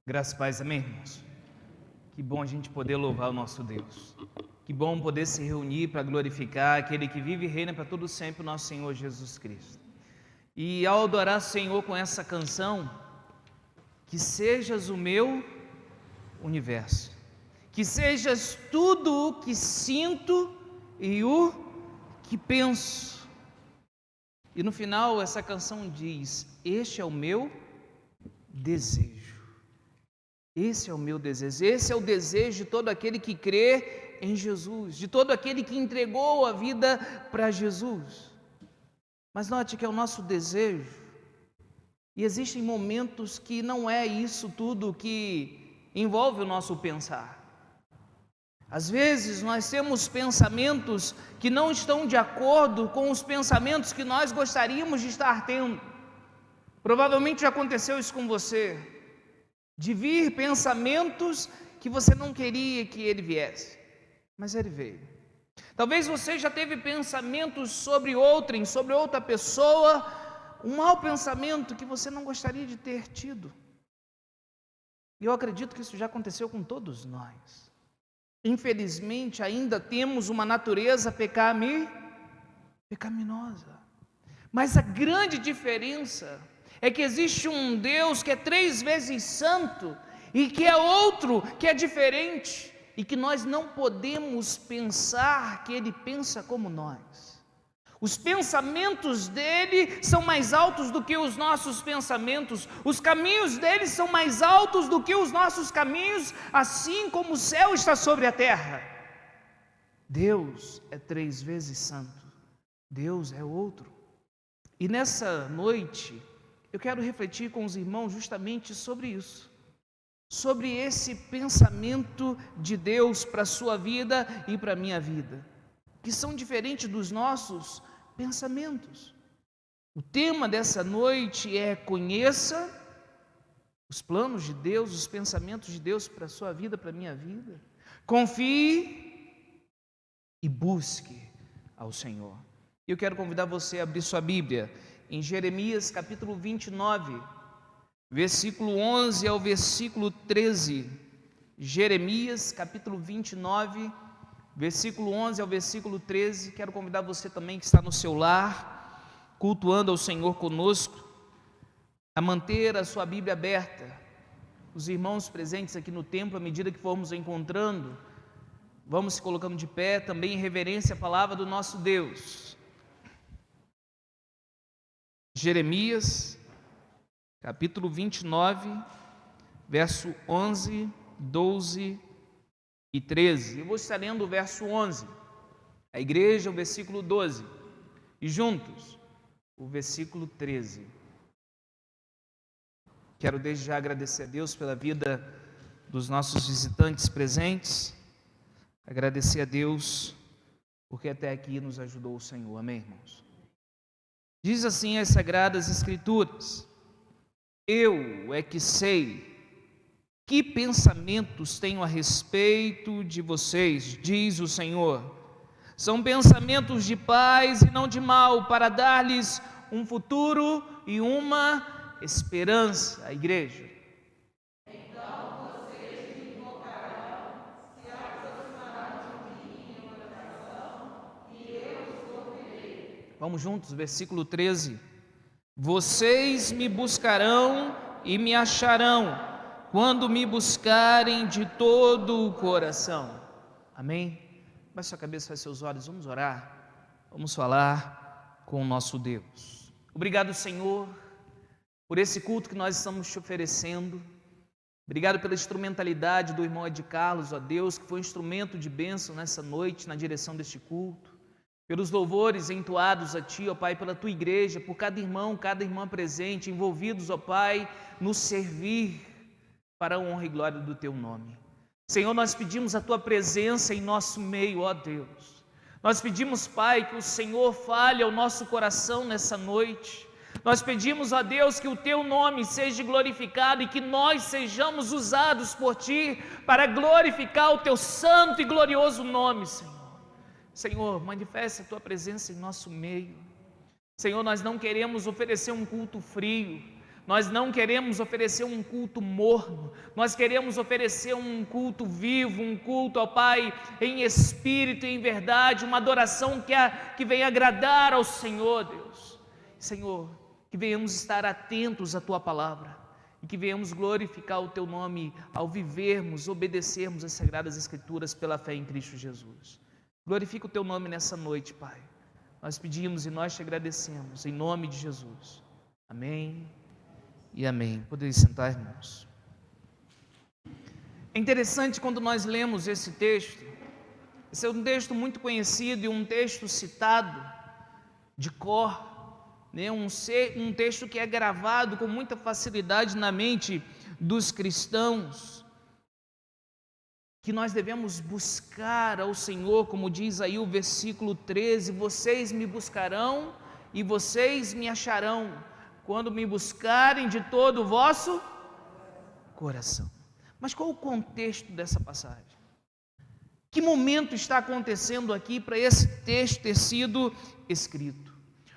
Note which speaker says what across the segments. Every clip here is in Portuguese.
Speaker 1: Graças a Deus, amém, irmãos? Que bom a gente poder louvar o nosso Deus. Que bom poder se reunir para glorificar aquele que vive e reina para todo sempre, o nosso Senhor Jesus Cristo. E ao adorar o Senhor com essa canção, que sejas o meu universo, que sejas tudo o que sinto e o que penso. E no final essa canção diz: este é o meu desejo. Esse é o meu desejo, esse é o desejo de todo aquele que crê em Jesus, de todo aquele que entregou a vida para Jesus. Mas note que é o nosso desejo, e existem momentos que não é isso tudo que envolve o nosso pensar. Às vezes nós temos pensamentos que não estão de acordo com os pensamentos que nós gostaríamos de estar tendo. Provavelmente já aconteceu isso com você, de vir pensamentos que você não queria que ele viesse, mas ele veio. Talvez você já teve pensamentos sobre outrem, sobre outra pessoa, um mau pensamento que você não gostaria de ter tido. E eu acredito que isso já aconteceu com todos nós. Infelizmente ainda temos uma natureza pecaminosa, mas a grande diferença é que existe um Deus que é 3 vezes santo e que é outro que é diferente, e que nós não podemos pensar que Ele pensa como nós. Os pensamentos dele são mais altos do que os nossos pensamentos, os caminhos dele são mais altos do que os nossos caminhos, assim como o céu está sobre a terra. Deus é 3 vezes santo, Deus é outro. E nessa noite eu quero refletir com os irmãos justamente sobre isso, sobre esse pensamento de Deus para a sua vida e para a minha vida, que são diferentes dos nossos pensamentos. O tema dessa noite é: conheça os planos de Deus, os pensamentos de Deus para a sua vida, para a minha vida. Confie e busque ao Senhor. Eu quero convidar você a abrir sua Bíblia em Jeremias capítulo 29, versículo 11 ao versículo 13. Jeremias capítulo 29, versículo 11 ao versículo 13. Quero convidar você também que está no seu lar, cultuando ao Senhor conosco, a manter a sua Bíblia aberta. Os irmãos presentes aqui no templo, à medida que formos encontrando, vamos se colocando de pé, também em reverência à palavra do nosso Deus. Jeremias, capítulo 29, verso 11, 12 e 13. Eu vou estar lendo o verso 11, a igreja o versículo 12, e juntos o versículo 13. Quero desde já agradecer a Deus pela vida dos nossos visitantes presentes, agradecer a Deus porque até aqui nos ajudou o Senhor, amém, irmãos? Diz assim as Sagradas Escrituras: eu é que sei que pensamentos tenho a respeito de vocês, diz o Senhor. São pensamentos de paz e não de mal, para dar-lhes um futuro e uma esperança. A igreja. Então vocês me invocarão, se aproximarão de mim em oração, e eu os ouvirei. Vamos juntos, versículo 13. Vocês me buscarão e me acharão, quando me buscarem de todo o coração. Amém? Baixe sua cabeça, feche seus olhos, vamos orar, vamos falar com o nosso Deus. Obrigado, Senhor, por esse culto que nós estamos te oferecendo. Obrigado pela instrumentalidade do irmão Ed Carlos, ó Deus, que foi um instrumento de bênção nessa noite, na direção deste culto. Pelos louvores entoados a Ti, ó Pai, pela Tua igreja, por cada irmão, cada irmã presente, envolvidos, ó Pai, no servir para a honra e glória do Teu nome. Senhor, nós pedimos a Tua presença em nosso meio, ó Deus. Nós pedimos, Pai, que o Senhor fale ao nosso coração nessa noite. Nós pedimos, ó Deus, que o Teu nome seja glorificado e que nós sejamos usados por Ti para glorificar o Teu santo e glorioso nome, Senhor. Senhor, manifesta a Tua presença em nosso meio. Senhor, nós não queremos oferecer um culto frio, Nós não queremos oferecer um culto morno, nós queremos oferecer um culto vivo, um culto ao Pai em espírito e em verdade, uma adoração que venha agradar ao Senhor, Deus. Senhor, que venhamos estar atentos à Tua palavra e que venhamos glorificar o Teu nome ao vivermos, obedecermos as Sagradas Escrituras pela fé em Cristo Jesus. Glorifica o Teu nome nessa noite, Pai. Nós pedimos e nós te agradecemos, em nome de Jesus. Amém e amém. Podem sentar, irmãos. É interessante quando nós lemos esse texto. Esse é um texto muito conhecido e um texto citado de cor, né? Um texto que é gravado com muita facilidade na mente dos cristãos, que nós devemos buscar ao Senhor, como diz aí o versículo 13: vocês me buscarão e vocês me acharão, quando me buscarem de todo o vosso coração. Mas qual o contexto dessa passagem? Que momento está acontecendo aqui para esse texto ter sido escrito?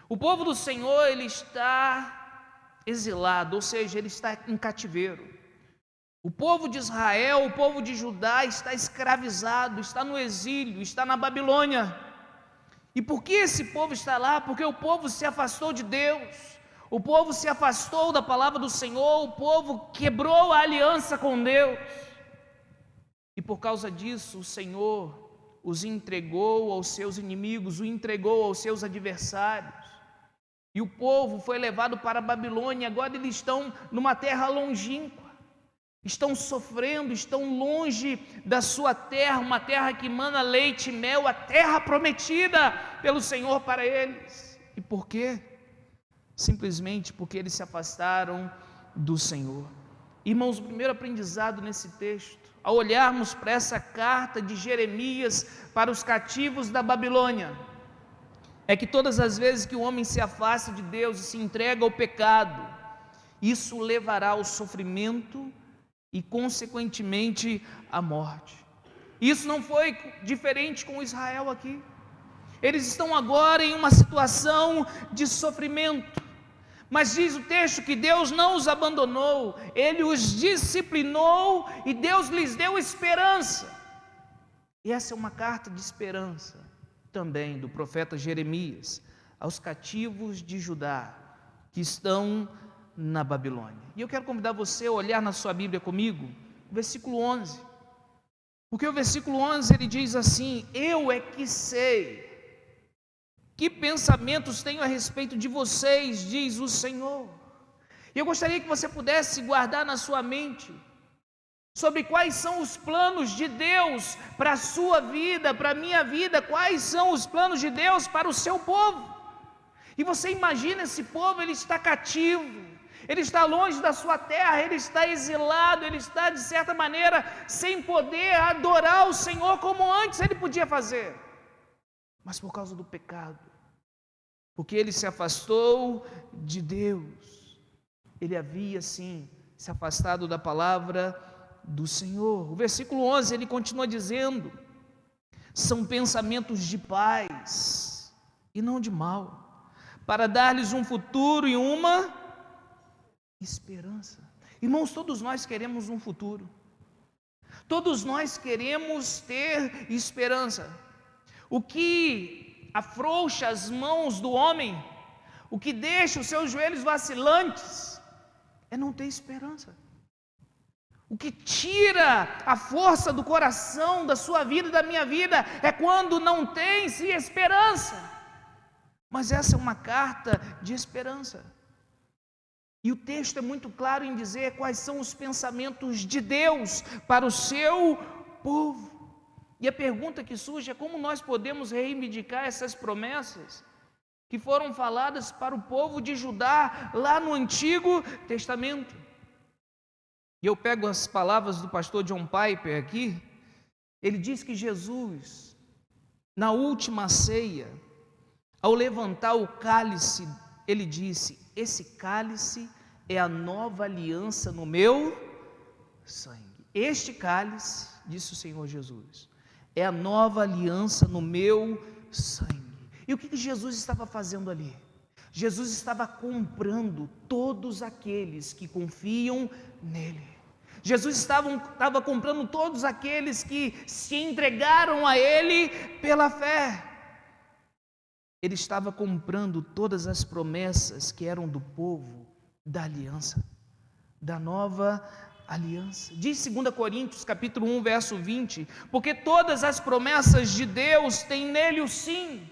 Speaker 1: O povo do Senhor, ele está exilado, ou seja, ele está em cativeiro. O povo de Israel, o povo de Judá está escravizado, está no exílio, está na Babilônia. E por que esse povo está lá? Porque o povo se afastou de Deus. O povo se afastou da palavra do Senhor, o povo quebrou a aliança com Deus. E por causa disso, o Senhor os entregou aos seus inimigos, o entregou aos seus adversários. E o povo foi levado para a Babilônia. Agora eles estão numa terra longínqua, estão sofrendo, estão longe da sua terra, uma terra que mana leite e mel, a terra prometida pelo Senhor para eles. E por quê? Simplesmente porque eles se afastaram do Senhor. Irmãos, o primeiro aprendizado nesse texto, ao olharmos para essa carta de Jeremias para os cativos da Babilônia, é que todas as vezes que o homem se afasta de Deus e se entrega ao pecado, isso levará ao sofrimento e consequentemente à morte. Isso não foi diferente com Israel aqui. Eles estão agora em uma situação de sofrimento. Mas diz o texto que Deus não os abandonou, Ele os disciplinou e Deus lhes deu esperança. E essa é uma carta de esperança também do profeta Jeremias aos cativos de Judá que estão na Babilônia. E eu quero convidar você a olhar na sua Bíblia comigo, o versículo 11. Porque o versículo 11 ele diz assim: eu é que sei que pensamentos tenho a respeito de vocês, diz o Senhor. E eu gostaria que você pudesse guardar na sua mente sobre quais são os planos de Deus para a sua vida, para a minha vida, quais são os planos de Deus para o seu povo. E você imagina esse povo, ele está cativo, ele está longe da sua terra, ele está exilado, ele está de certa maneira sem poder adorar o Senhor como antes ele podia fazer. Mas por causa do pecado, porque ele se afastou de Deus, ele havia sim se afastado da palavra do Senhor. O versículo 11 ele continua dizendo: são pensamentos de paz e não de mal, para dar-lhes um futuro e uma esperança. Irmãos, todos nós queremos um futuro, todos nós queremos ter esperança. O que afrouxa as mãos do homem, o que deixa os seus joelhos vacilantes, é não ter esperança. O que tira a força do coração, da sua vida e da minha vida, é quando não tem-se esperança. Mas essa é uma carta de esperança. E o texto é muito claro em dizer quais são os pensamentos de Deus para o seu povo. E a pergunta que surge é como nós podemos reivindicar essas promessas que foram faladas para o povo de Judá lá no Antigo Testamento. E eu pego as palavras do pastor John Piper aqui. Ele diz que Jesus, na última ceia, ao levantar o cálice, ele disse: esse cálice é a nova aliança no meu sangue. Este cálice, disse o Senhor Jesus, é a nova aliança no meu sangue. E o que Jesus estava fazendo ali? Jesus estava comprando todos aqueles que confiam nele. Jesus estava comprando todos aqueles que se entregaram a ele pela fé. Ele estava comprando todas as promessas que eram do povo da aliança, da nova aliança. Diz 2 Coríntios capítulo 1, verso 20, porque todas as promessas de Deus têm nele o sim.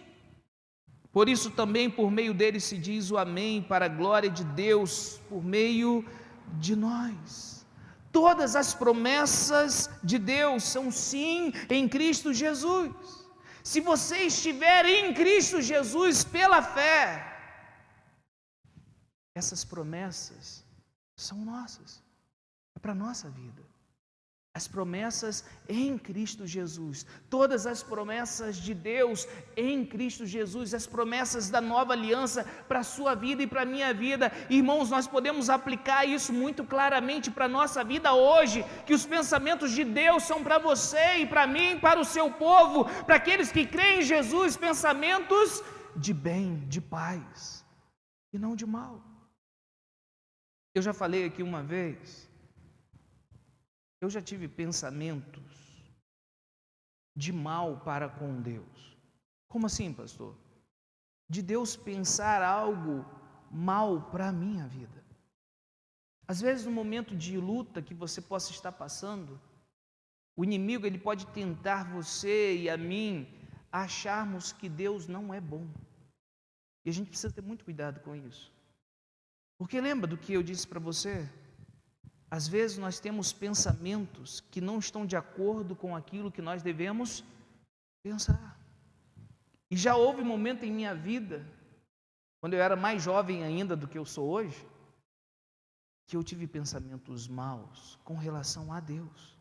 Speaker 1: Por isso também por meio dele se diz o amém, para a glória de Deus, por meio de nós. Todas as promessas de Deus são sim em Cristo Jesus. Se você estiver em Cristo Jesus pela fé, essas promessas são nossas, é para a nossa vida. As promessas em Cristo Jesus, todas as promessas de Deus em Cristo Jesus, as promessas da nova aliança para a sua vida e para a minha vida. Irmãos, nós podemos aplicar isso muito claramente para a nossa vida hoje, que os pensamentos de Deus são para você e para mim, para o seu povo, para aqueles que creem em Jesus, pensamentos de bem, de paz e não de mal. Eu já falei aqui uma vez, eu já tive pensamentos de mal para com Deus. Como assim, pastor? De Deus pensar algo mal para a minha vida. Às vezes, no momento de luta que você possa estar passando, o inimigo ele pode tentar você e a mim a acharmos que Deus não é bom. E a gente precisa ter muito cuidado com isso. Porque lembra do que eu disse para você? Às vezes nós temos pensamentos que não estão de acordo com aquilo que nós devemos pensar. E já houve momento em minha vida, quando eu era mais jovem ainda do que eu sou hoje, que eu tive pensamentos maus com relação a Deus,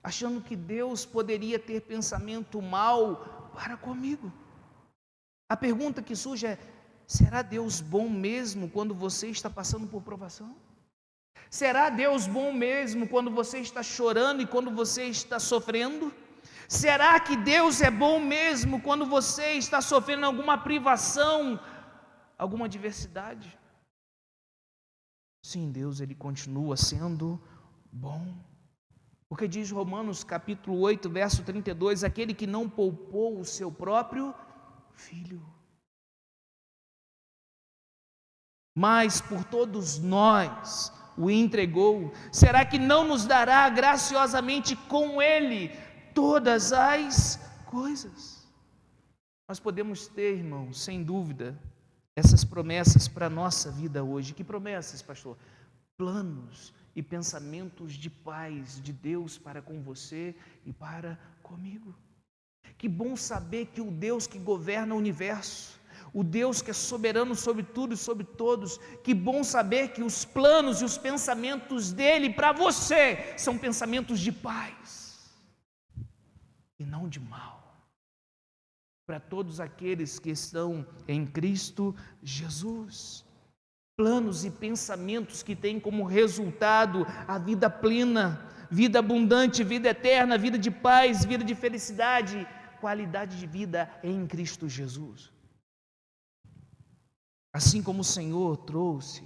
Speaker 1: achando que Deus poderia ter pensamento mal para comigo. A pergunta que surge é: será Deus bom mesmo quando você está passando por provação? Será Deus bom mesmo quando você está chorando e quando você está sofrendo? Será que Deus é bom mesmo quando você está sofrendo alguma privação, alguma adversidade? Sim, Deus ele continua sendo bom. Porque diz Romanos capítulo 8, verso 32, aquele que não poupou o seu próprio filho, mas por todos nós o entregou, será que não nos dará graciosamente com ele todas as coisas? Nós podemos ter, irmãos, sem dúvida, essas promessas para a nossa vida hoje. Que promessas, pastor? Planos e pensamentos de paz de Deus para com você e para comigo. Que bom saber que o Deus que governa o universo, o Deus que é soberano sobre tudo e sobre todos, que bom saber que os planos e os pensamentos dele para você são pensamentos de paz e não de mal, para todos aqueles que estão em Cristo Jesus. Planos e pensamentos que têm como resultado a vida plena, vida abundante, vida eterna, vida de paz, vida de felicidade, qualidade de vida em Cristo Jesus. Assim como o Senhor trouxe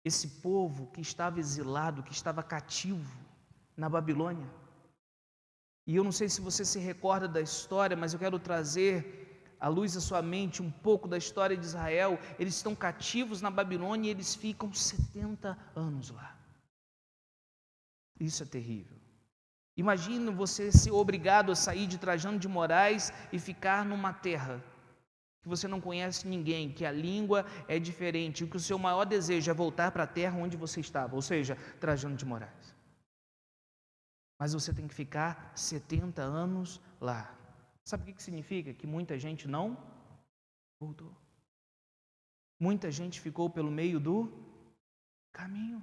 Speaker 1: esse povo que estava exilado, que estava cativo na Babilônia. E eu não sei se você se recorda da história, mas eu quero trazer à luz da sua mente um pouco da história de Israel. Eles estão cativos na Babilônia e eles ficam 70 anos lá. Isso é terrível. Imagina você ser obrigado a sair de Trajano de Moraes e ficar numa terra que você não conhece ninguém, que a língua é diferente, e que o seu maior desejo é voltar para a terra onde você estava, ou seja, Trajano de Moraes. Mas você tem que ficar 70 anos lá. Sabe o que significa? Que muita gente não voltou. Muita gente ficou pelo meio do caminho.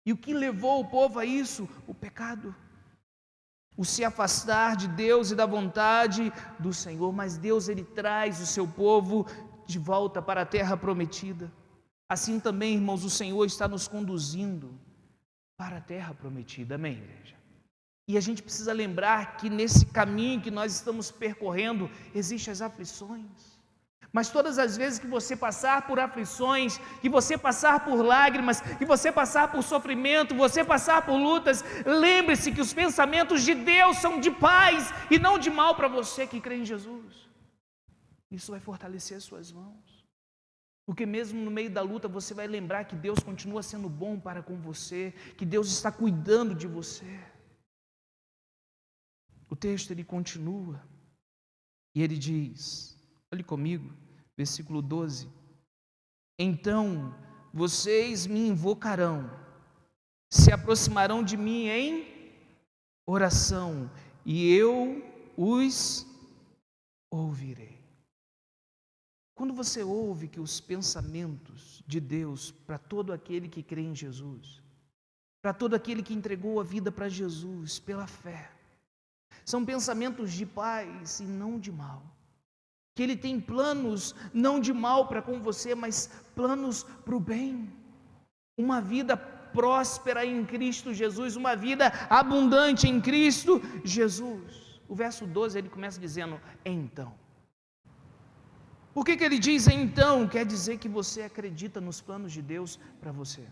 Speaker 1: E o que levou o povo a isso? O pecado. O se afastar de Deus e da vontade do Senhor. Mas Deus, ele traz o seu povo de volta para a terra prometida. Assim também, irmãos, o Senhor está nos conduzindo para a terra prometida. Amém, igreja? E a gente precisa lembrar que nesse caminho que nós estamos percorrendo, existem as aflições. Mas todas as vezes que você passar por aflições, que você passar por lágrimas, que você passar por sofrimento, você passar por lutas, lembre-se que os pensamentos de Deus são de paz e não de mal para você que crê em Jesus. Isso vai fortalecer as suas mãos. Porque mesmo no meio da luta você vai lembrar que Deus continua sendo bom para com você, que Deus está cuidando de você. O texto ele continua e ele diz, olhe comigo, versículo 12: então vocês me invocarão, se aproximarão de mim em oração, e eu os ouvirei. Quando você ouve que os pensamentos de Deus para todo aquele que crê em Jesus, para todo aquele que entregou a vida para Jesus pela fé, são pensamentos de paz e não de mal, que Ele tem planos não de mal para com você, mas planos para o bem, uma vida próspera em Cristo Jesus, uma vida abundante em Cristo Jesus. O verso 12 ele começa dizendo, então. Por que ele diz então? Quer dizer que você acredita nos planos de Deus para você.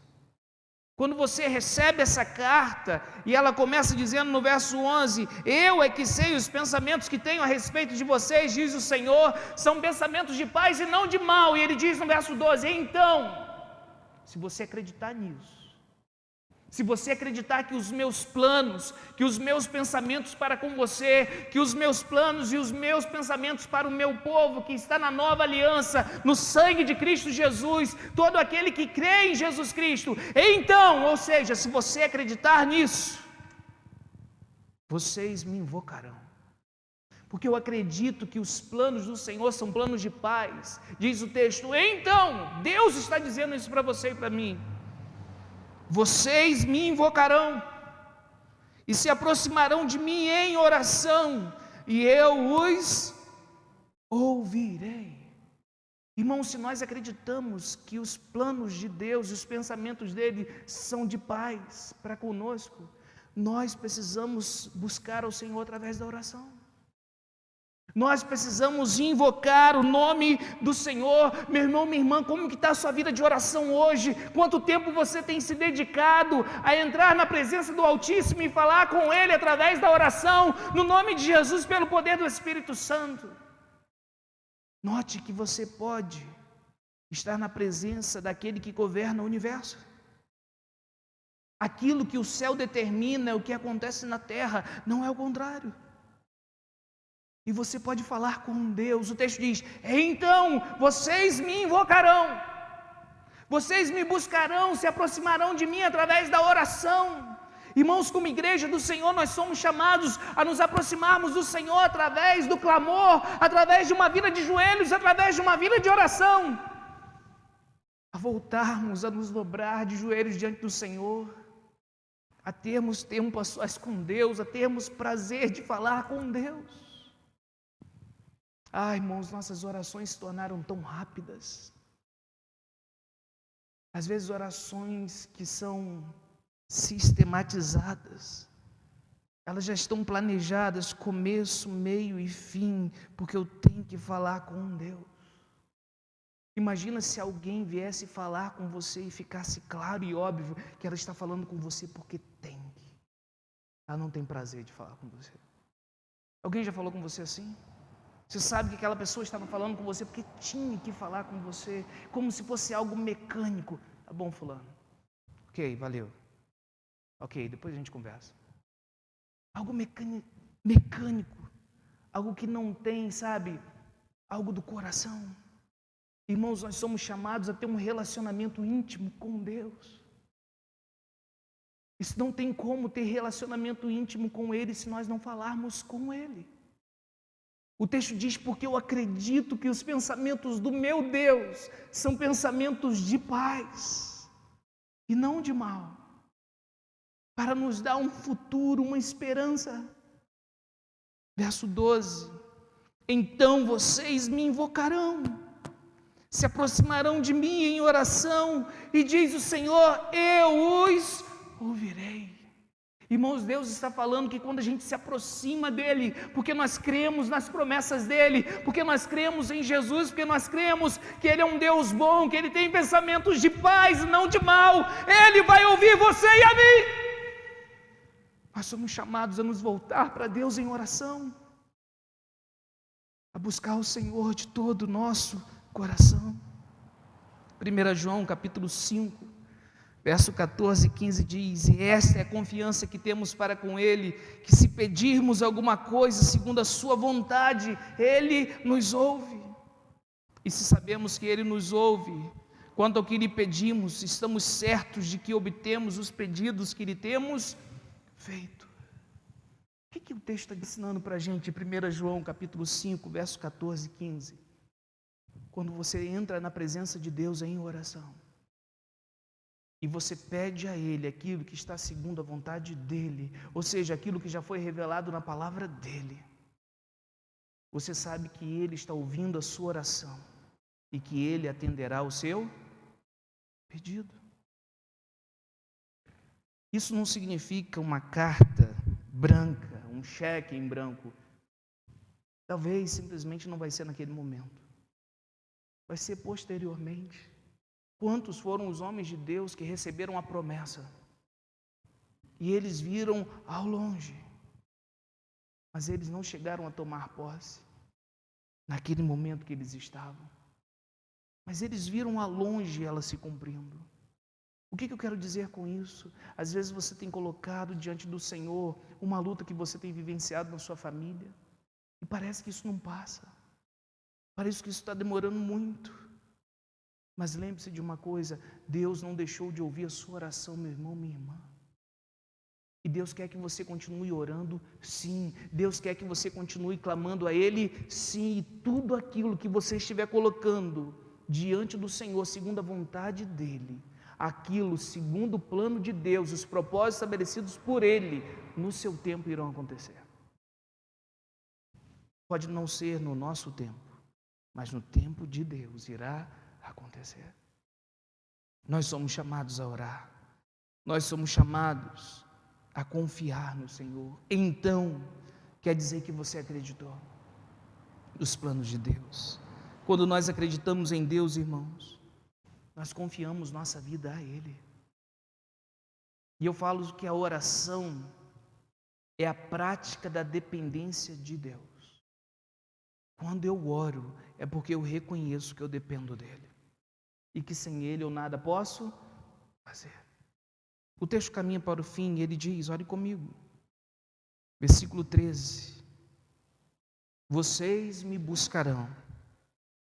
Speaker 1: Quando você recebe essa carta, e ela começa dizendo no verso 11, eu é que sei os pensamentos que tenho a respeito de vocês, diz o Senhor, são pensamentos de paz e não de mal, e ele diz no verso 12, então, se você acreditar nisso, se você acreditar que os meus planos, que os meus pensamentos para com você, que os meus planos e os meus pensamentos para o meu povo que está na nova aliança, no sangue de Cristo Jesus, todo aquele que crê em Jesus Cristo, então, ou seja, se você acreditar nisso, vocês me invocarão, porque eu acredito que os planos do Senhor são planos de paz, diz o texto, então, Deus está dizendo isso para você e para mim, vocês me invocarão, e se aproximarão de mim em oração, e eu os ouvirei. Irmãos, se nós acreditamos que os planos de Deus e os pensamentos dele são de paz para conosco, nós precisamos buscar ao Senhor através da oração. Nós precisamos invocar o nome do Senhor. Meu irmão, minha irmã, como que está a sua vida de oração hoje? Quanto tempo você tem se dedicado a entrar na presença do Altíssimo e falar com Ele através da oração, no nome de Jesus, pelo poder do Espírito Santo? Note que você pode estar na presença daquele que governa o universo. Aquilo que o céu determina, o que acontece na terra, não é o contrário. E você pode falar com Deus. O texto diz, então vocês me invocarão, vocês me buscarão, se aproximarão de mim através da oração. Irmãos, como igreja do Senhor, nós somos chamados a nos aproximarmos do Senhor através do clamor, através de uma vida de joelhos, através de uma vida de oração, a voltarmos a nos dobrar de joelhos diante do Senhor, a termos tempo a sós com Deus, a termos prazer de falar com Deus. Irmãos, nossas orações se tornaram tão rápidas. Às vezes orações que são sistematizadas, elas já estão planejadas, começo, meio e fim, porque eu tenho que falar com Deus. Imagina se alguém viesse falar com você e ficasse claro e óbvio que ela está falando com você porque tem. Ela não tem prazer de falar com você. Alguém já falou com você assim? Você sabe que aquela pessoa estava falando com você porque tinha que falar com você, como se fosse algo mecânico. Tá bom, fulano. Ok, valeu. Ok, depois a gente conversa. Algo mecânico. Algo que não tem, sabe, algo do coração. Irmãos, nós somos chamados a ter um relacionamento íntimo com Deus. Isso não tem como ter relacionamento íntimo com Ele se nós não falarmos com Ele. O texto diz, porque eu acredito que os pensamentos do meu Deus são pensamentos de paz e não de mal, para nos dar um futuro, uma esperança. Verso 12, então vocês me invocarão, se aproximarão de mim em oração, e diz o Senhor, eu os ouvirei. Irmãos, Deus está falando que quando a gente se aproxima dEle, porque nós cremos nas promessas dEle, porque nós cremos em Jesus, porque nós cremos que Ele é um Deus bom, que Ele tem pensamentos de paz e não de mal, Ele vai ouvir você e a mim. Nós somos chamados a nos voltar para Deus em oração, a buscar o Senhor de todo o nosso coração. 1 João capítulo 5, verso 14 e 15 diz: e esta é a confiança que temos para com Ele, que se pedirmos alguma coisa segundo a sua vontade, Ele nos ouve. E se sabemos que Ele nos ouve, quanto ao que lhe pedimos, estamos certos de que obtemos os pedidos que lhe temos feito. O que o texto está ensinando para a gente? 1 João capítulo 5, verso 14 e 15. Quando você entra na presença de Deus em oração, e você pede a Ele aquilo que está segundo a vontade dEle, ou seja, aquilo que já foi revelado na palavra dEle, você sabe que Ele está ouvindo a sua oração, e que Ele atenderá o seu pedido. Isso não significa uma carta branca, um cheque em branco. Talvez simplesmente não vai ser naquele momento, vai ser posteriormente. Quantos foram os homens de Deus que receberam a promessa e eles viram ao longe, mas eles não chegaram a tomar posse naquele momento que eles estavam, mas eles viram ao longe ela se cumprindo. O que eu quero dizer com isso? Às vezes você tem colocado diante do Senhor uma luta que você tem vivenciado na sua família e parece que isso não passa, parece que isso está demorando muito. Mas lembre-se de uma coisa: Deus não deixou de ouvir a sua oração, meu irmão, minha irmã. E Deus quer que você continue orando, sim. Deus quer que você continue clamando a Ele, sim. E tudo aquilo que você estiver colocando diante do Senhor, segundo a vontade dEle, aquilo segundo o plano de Deus, os propósitos estabelecidos por Ele, no seu tempo irão acontecer. Pode não ser no nosso tempo, mas no tempo de Deus irá acontecer. Nós somos chamados a orar, nós somos chamados a confiar no Senhor. Então, quer dizer que você acreditou nos planos de Deus. Quando nós acreditamos em Deus, irmãos, nós confiamos nossa vida a Ele. E eu falo que a oração é a prática da dependência de Deus. Quando eu oro, é porque eu reconheço que eu dependo dEle e que sem Ele eu nada posso fazer. O texto caminha para o fim e ele diz: ore comigo, versículo 13: vocês me buscarão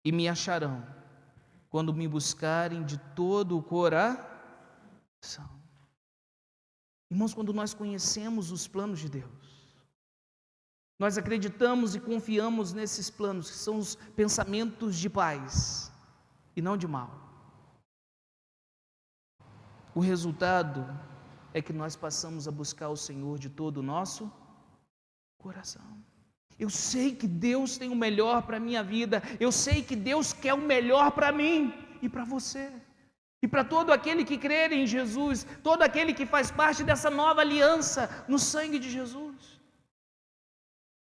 Speaker 1: e me acharão quando me buscarem de todo o coração. Irmãos, quando nós conhecemos os planos de Deus, nós acreditamos e confiamos nesses planos, que são os pensamentos de paz e não de mal. O resultado é que nós passamos a buscar o Senhor de todo o nosso coração. Eu sei que Deus tem o melhor para a minha vida, eu sei que Deus quer o melhor para mim e para você, e para todo aquele que crer em Jesus, todo aquele que faz parte dessa nova aliança no sangue de Jesus.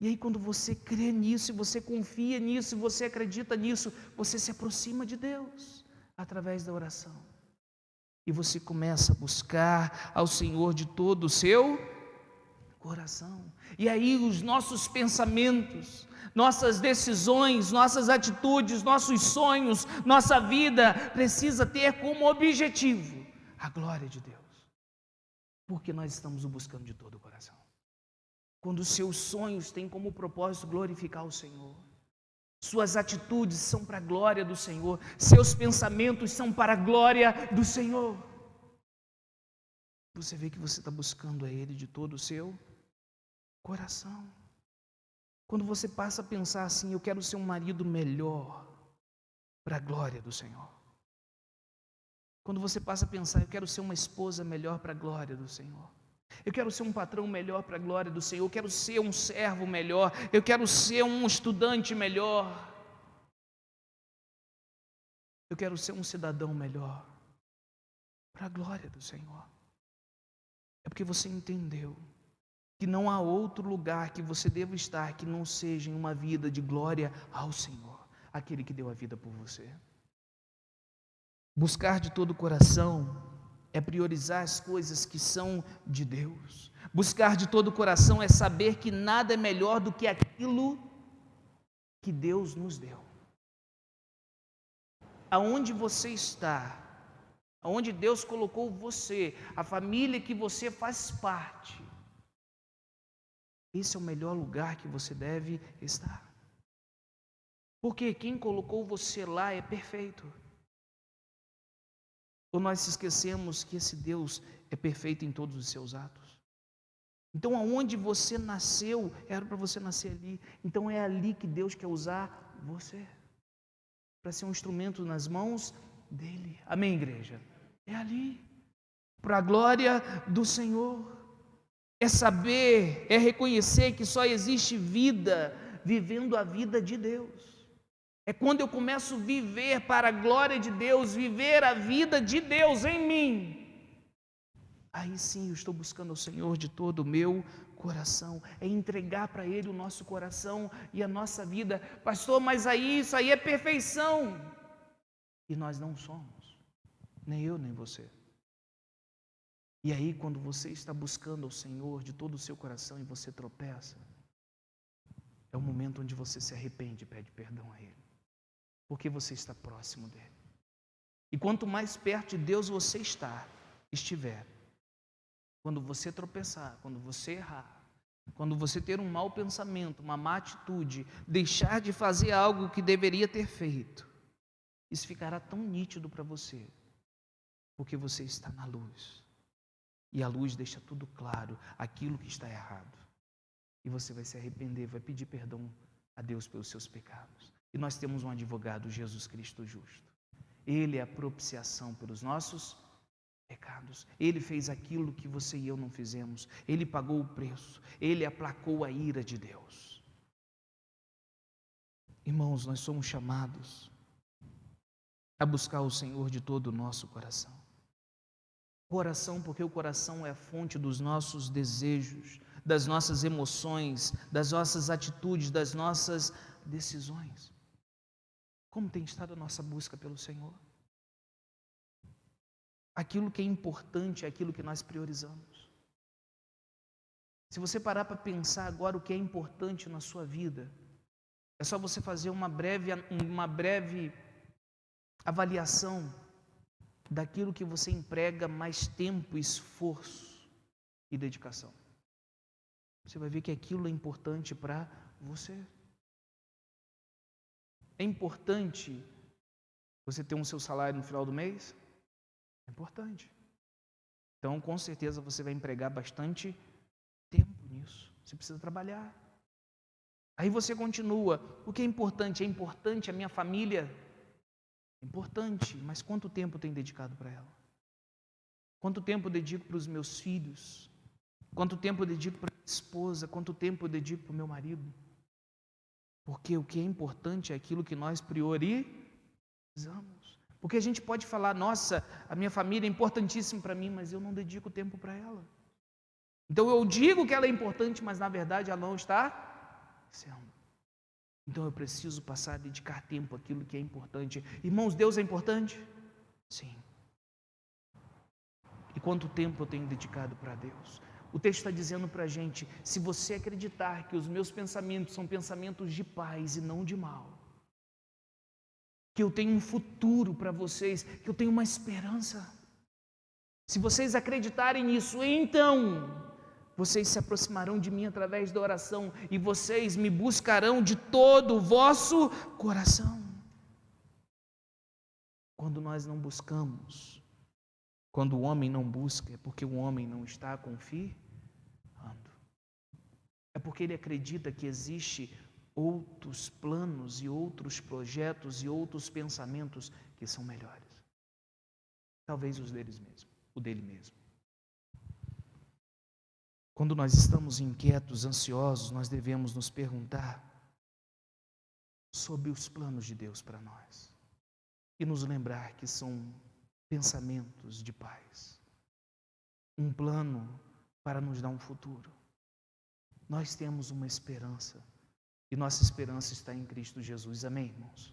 Speaker 1: E aí, quando você crê nisso, e você confia nisso, e você acredita nisso, você se aproxima de Deus através da oração. E você começa a buscar ao Senhor de todo o seu coração. E aí os nossos pensamentos, nossas decisões, nossas atitudes, nossos sonhos, nossa vida precisa ter como objetivo a glória de Deus. Porque nós estamos o buscando de todo o coração. Quando os seus sonhos têm como propósito glorificar o Senhor, suas atitudes são para a glória do Senhor, seus pensamentos são para a glória do Senhor, você vê que você está buscando a Ele de todo o seu coração. Quando você passa a pensar assim: eu quero ser um marido melhor para a glória do Senhor. Quando você passa a pensar: eu quero ser uma esposa melhor para a glória do Senhor. Eu quero ser um patrão melhor para a glória do Senhor. Eu quero ser um servo melhor. Eu quero ser um estudante melhor. Eu quero ser um cidadão melhor para a glória do Senhor. É porque você entendeu que não há outro lugar que você deva estar que não seja em uma vida de glória ao Senhor, aquele que deu a vida por você. Buscar de todo o coração é priorizar as coisas que são de Deus. Buscar de todo o coração é saber que nada é melhor do que aquilo que Deus nos deu. Aonde você está, aonde Deus colocou você, a família que você faz parte, esse é o melhor lugar que você deve estar. Porque quem colocou você lá é perfeito. Ou nós esquecemos que esse Deus é perfeito em todos os seus atos? Então, aonde você nasceu, era para você nascer ali. Então, é ali que Deus quer usar você, para ser um instrumento nas mãos dEle. Amém, igreja? É ali, para a glória do Senhor. É saber, é reconhecer que só existe vida vivendo a vida de Deus. É quando eu começo a viver para a glória de Deus, viver a vida de Deus em mim. Aí sim eu estou buscando ao Senhor de todo o meu coração. É entregar para Ele o nosso coração e a nossa vida. Pastor, mas aí isso aí é perfeição. E nós não somos. Nem eu, nem você. E aí, quando você está buscando ao Senhor de todo o seu coração e você tropeça, é o momento onde você se arrepende e pede perdão a Ele, porque você está próximo dEle. E quanto mais perto de Deus você estiver, quando você tropeçar, quando você errar, quando você ter um mau pensamento, uma má atitude, deixar de fazer algo que deveria ter feito, isso ficará tão nítido para você, porque você está na luz. E a luz deixa tudo claro, aquilo que está errado. E você vai se arrepender, vai pedir perdão a Deus pelos seus pecados. E nós temos um advogado, Jesus Cristo justo. Ele é a propiciação pelos nossos pecados. Ele fez aquilo que você e eu não fizemos. Ele pagou o preço. Ele aplacou a ira de Deus. Irmãos, nós somos chamados a buscar o Senhor de todo o nosso coração. Coração, porque o coração é a fonte dos nossos desejos, das nossas emoções, das nossas atitudes, das nossas decisões. Como tem estado a nossa busca pelo Senhor? Aquilo que é importante é aquilo que nós priorizamos. Se você parar para pensar agora o que é importante na sua vida, é só você fazer uma breve avaliação daquilo que você emprega mais tempo, esforço e dedicação. Você vai ver que aquilo é importante para você. É importante você ter um seu salário no final do mês? É importante. Então, com certeza, você vai empregar bastante tempo nisso. Você precisa trabalhar. Aí você continua. O que é importante? É importante a minha família? Importante, mas quanto tempo eu tenho dedicado para ela? Quanto tempo eu dedico para os meus filhos? Quanto tempo eu dedico para a minha esposa? Quanto tempo eu dedico para o meu marido? Porque o que é importante é aquilo que nós priorizamos. Porque a gente pode falar, nossa, a minha família é importantíssima para mim, mas eu não dedico tempo para ela. Então eu digo que ela é importante, mas na verdade ela não está sendo. Então eu preciso passar a dedicar tempo àquilo que é importante. Irmãos, Deus é importante? Sim. E quanto tempo eu tenho dedicado para Deus? O texto está dizendo para a gente, se você acreditar que os meus pensamentos são pensamentos de paz e não de mal, que eu tenho um futuro para vocês, que eu tenho uma esperança, se vocês acreditarem nisso, então vocês se aproximarão de mim através da oração e vocês me buscarão de todo o vosso coração. Quando nós não buscamos, quando o homem não busca, é porque o homem não está confiando. É porque ele acredita que existe outros planos e outros projetos e outros pensamentos que são melhores. Talvez o dele mesmo. Quando nós estamos inquietos, ansiosos, nós devemos nos perguntar sobre os planos de Deus para nós e nos lembrar que são pensamentos de paz. Um plano para nos dar um futuro. Nós temos uma esperança, e nossa esperança está em Cristo Jesus. Amém, irmãos?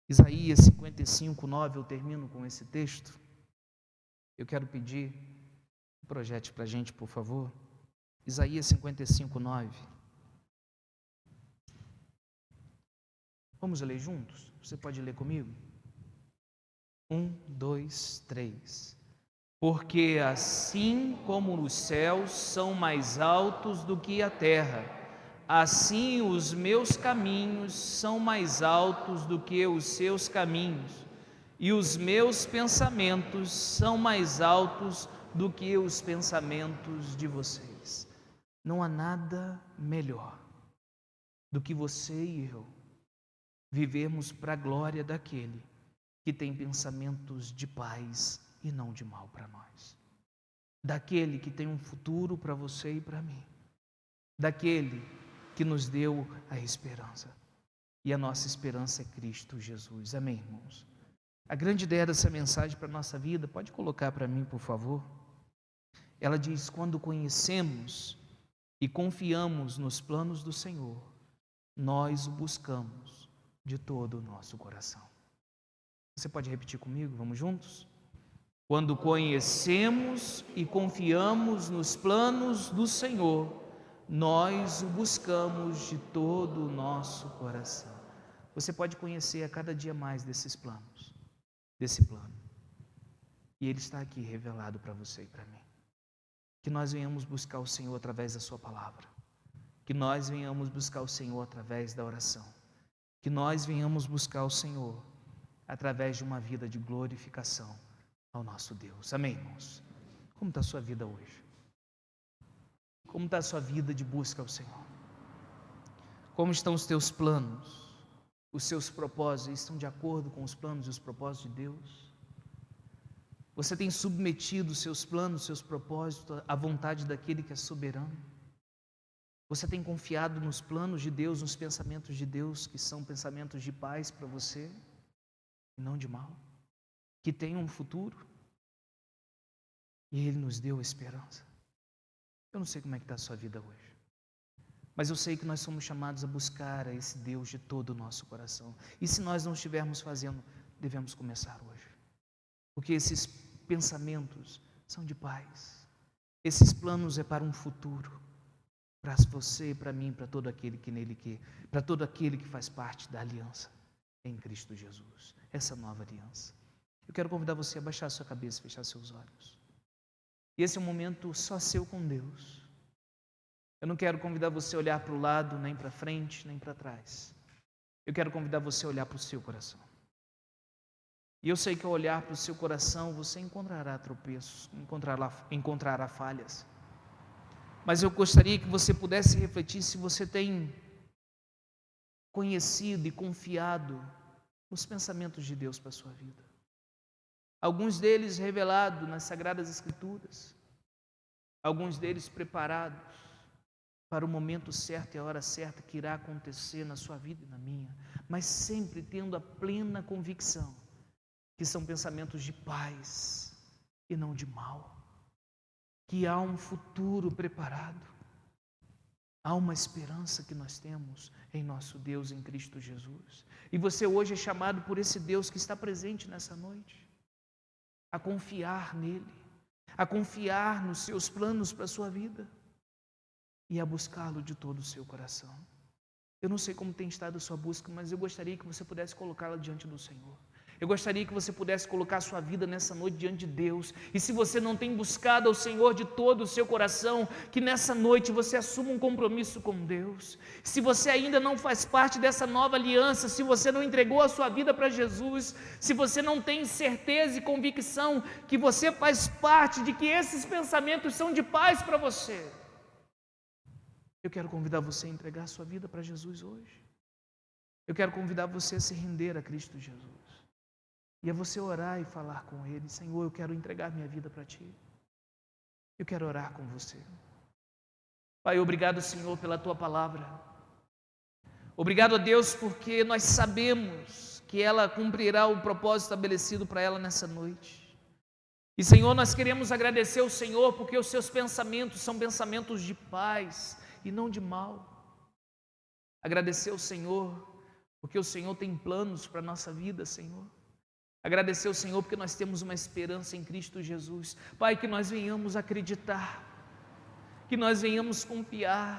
Speaker 1: Isaías 55:9, eu termino com esse texto. Eu quero pedir, projete para a gente, por favor. Isaías 55:9. Vamos ler juntos? Você pode ler comigo? 1, 2, 3. Porque assim como os céus são mais altos do que a terra, assim os meus caminhos são mais altos do que os seus caminhos, e os meus pensamentos são mais altos do que os pensamentos de vocês. Não há nada melhor do que você e eu vivermos para a glória daquele que tem pensamentos de paz e não de mal para nós, daquele que tem um futuro para você e para mim, daquele que nos deu a esperança, e a nossa esperança é Cristo Jesus. Amém, irmãos? A grande ideia dessa mensagem para a nossa vida, pode colocar para mim, por favor? Ela diz: quando conhecemos e confiamos nos planos do Senhor, nós o buscamos de todo o nosso coração. Você pode repetir comigo? Vamos juntos? Quando conhecemos e confiamos nos planos do Senhor, nós o buscamos de todo o nosso coração. Você pode conhecer a cada dia mais desses planos, desse plano, e ele está aqui revelado para você e para mim. Que nós venhamos buscar o Senhor através da sua palavra, que nós venhamos buscar o Senhor através da oração, que nós venhamos buscar o Senhor através de uma vida de glorificação ao nosso Deus. Amém, irmãos? Como está a sua vida hoje? Como está a sua vida de busca ao Senhor? Como estão os teus planos? Os seus propósitos estão de acordo com os planos e os propósitos de Deus? Você tem submetido os seus planos, os seus propósitos à vontade daquele que é soberano? Você tem confiado nos planos de Deus, nos pensamentos de Deus, que são pensamentos de paz para você, e não de mal, que tem um futuro? E Ele nos deu a esperança. Eu não sei como é que está a sua vida hoje, mas eu sei que nós somos chamados a buscar a esse Deus de todo o nosso coração. E se nós não estivermos fazendo, devemos começar hoje, porque esses pensamentos são de paz. Esses planos é para um futuro, para você, para mim, para todo aquele que nele quer, para todo aquele que faz parte da aliança em Cristo Jesus, essa nova aliança. Eu quero convidar você a baixar a sua cabeça, fechar seus olhos. E esse é um momento só seu com Deus. Eu não quero convidar você a olhar para o lado, nem para frente, nem para trás. Eu quero convidar você a olhar para o seu coração. E eu sei que ao olhar para o seu coração, você encontrará tropeços, encontrará falhas. Mas eu gostaria que você pudesse refletir se você tem conhecido e confiado nos pensamentos de Deus para a sua vida. Alguns deles revelados nas Sagradas Escrituras, alguns deles preparados para o momento certo e a hora certa que irá acontecer na sua vida e na minha, mas sempre tendo a plena convicção que são pensamentos de paz e não de mal, que há um futuro preparado, há uma esperança que nós temos em nosso Deus, em Cristo Jesus. E você hoje é chamado por esse Deus que está presente nessa noite, a confiar nele, a confiar nos seus planos para a sua vida e a buscá-lo de todo o seu coração. Eu não sei como tem estado a sua busca, mas eu gostaria que você pudesse colocá-la diante do Senhor. Eu gostaria que você pudesse colocar a sua vida nessa noite diante de Deus. E se você não tem buscado ao Senhor de todo o seu coração, que nessa noite você assuma um compromisso com Deus. Se você ainda não faz parte dessa nova aliança, se você não entregou a sua vida para Jesus, se você não tem certeza e convicção que você faz parte, de que esses pensamentos são de paz para você, eu quero convidar você a entregar a sua vida para Jesus hoje. Eu quero convidar você a se render a Cristo Jesus. E é você orar e falar com Ele: Senhor, eu quero entregar minha vida para Ti. Eu quero orar com você. Pai, obrigado, Senhor, pela Tua palavra. Obrigado a Deus, porque nós sabemos que ela cumprirá o propósito estabelecido para ela nessa noite. E, Senhor, nós queremos agradecer ao Senhor porque os seus pensamentos são pensamentos de paz e não de mal. Agradecer ao Senhor porque o Senhor tem planos para a nossa vida, Senhor. Agradecer ao Senhor porque nós temos uma esperança em Cristo Jesus. Pai, que nós venhamos acreditar, que nós venhamos confiar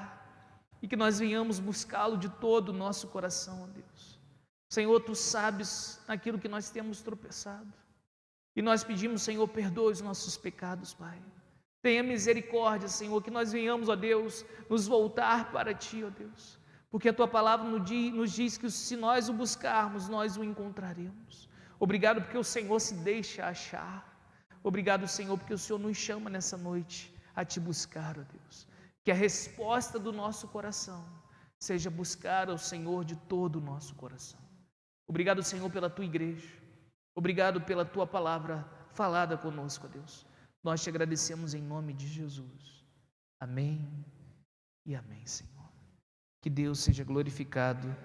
Speaker 1: e que nós venhamos buscá-lo de todo o nosso coração, ó Deus. Senhor, Tu sabes naquilo que nós temos tropeçado. E nós pedimos, Senhor, perdoe os nossos pecados, Pai. Tenha misericórdia, Senhor, que nós venhamos, ó Deus, nos voltar para Ti, ó Deus. Porque a Tua palavra nos diz que se nós o buscarmos, nós o encontraremos. Obrigado porque o Senhor se deixa achar. Obrigado, Senhor, porque o Senhor nos chama nessa noite a Te buscar, ó Deus. Que a resposta do nosso coração seja buscar ao Senhor de todo o nosso coração. Obrigado, Senhor, pela Tua igreja. Obrigado pela Tua palavra falada conosco, ó Deus. Nós Te agradecemos em nome de Jesus. Amém e amém, Senhor. Que Deus seja glorificado